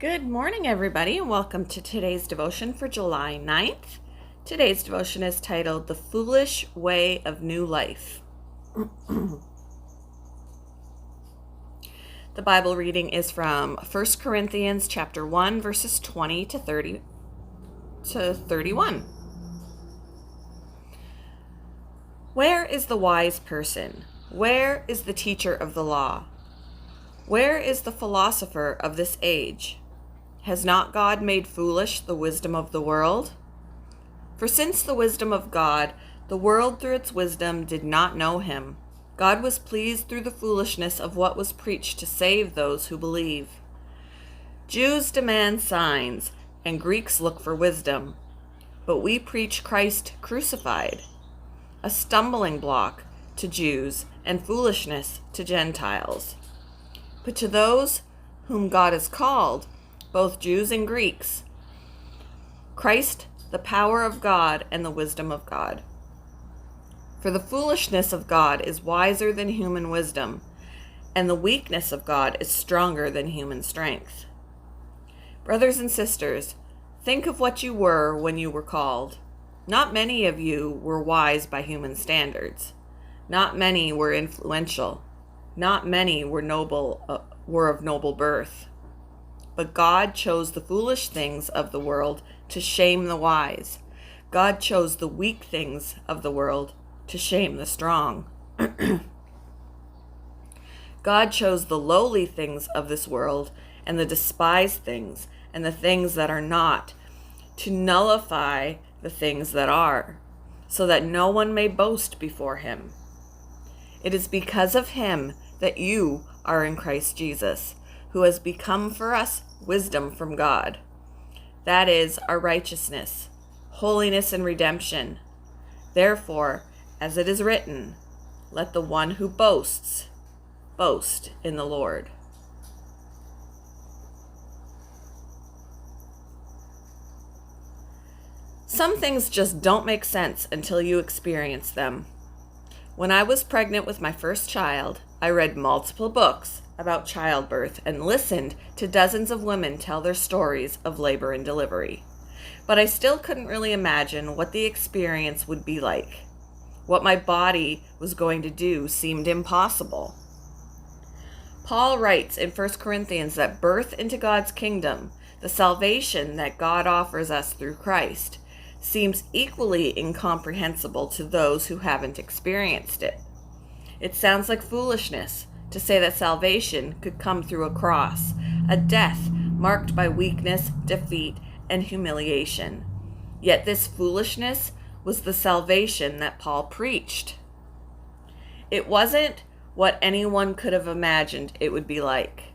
Good morning, everybody, and welcome to today's devotion for July 9th. Today's devotion is titled The Foolish Way of New Life. The Bible reading is from 1 Corinthians chapter 1, verses 20 to 31. Where is the wise person? Where is the teacher of the law? Where is the philosopher of this age? Has not God made foolish the wisdom of the world? For since the wisdom of God, the world through its wisdom did not know him, God was pleased through the foolishness of what was preached to save those who believe. Jews demand signs, and Greeks look for wisdom, but we preach Christ crucified, a stumbling block to Jews and foolishness to Gentiles. But to those whom God has called, both Jews and Greeks, Christ, the power of God and the wisdom of God. For the foolishness of God is wiser than human wisdom, and the weakness of God is stronger than human strength. Brothers and sisters, think of what you were when you were called. Not many of you were wise by human standards. Not many were influential. Not many were of noble birth. But God chose the foolish things of the world to shame the wise. God chose the weak things of the world to shame the strong. God chose the lowly things of this world and the despised things and the things that are not to nullify the things that are, so that no one may boast before him. It is because of him that you are in Christ Jesus, who has become for us wisdom from God. That is our righteousness, holiness, and redemption. Therefore, as it is written, let the one who boasts, boast in the Lord. Some things just don't make sense until you experience them. When I was pregnant with my first child, I read multiple books about childbirth and listened to dozens of women tell their stories of labor and delivery. But I still couldn't really imagine what the experience would be like. What my body was going to do seemed impossible. Paul writes in 1 Corinthians that birth into God's kingdom, the salvation that God offers us through Christ, seems equally incomprehensible to those who haven't experienced it. It sounds like foolishness to say that salvation could come through a cross, a death marked by weakness, defeat, and humiliation. Yet this foolishness was the salvation that Paul preached. It wasn't what anyone could have imagined it would be like.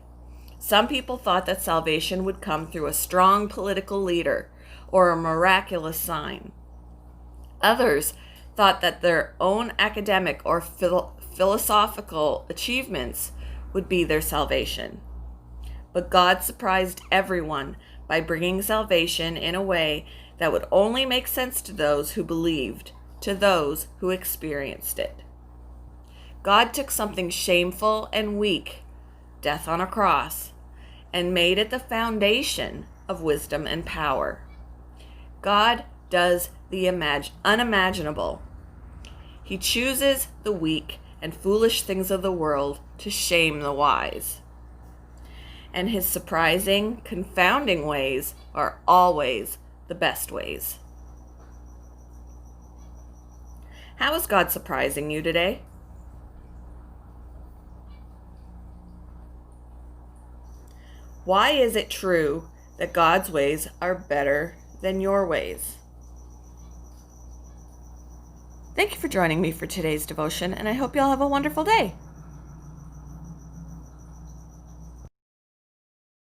Some people thought that salvation would come through a strong political leader or a miraculous sign. Others thought that their own academic or philosophical achievements would be their salvation. But God surprised everyone by bringing salvation in a way that would only make sense to those who believed, to those who experienced it. God took something shameful and weak, death on a cross, and made it the foundation of wisdom and power. God does the unimaginable. He chooses the weak and foolish things of the world to shame the wise. And his surprising, confounding ways are always the best ways. How is God surprising you today? Why is it true that God's ways are better than your ways? Thank you for joining me for today's devotion, and I hope you all have a wonderful day.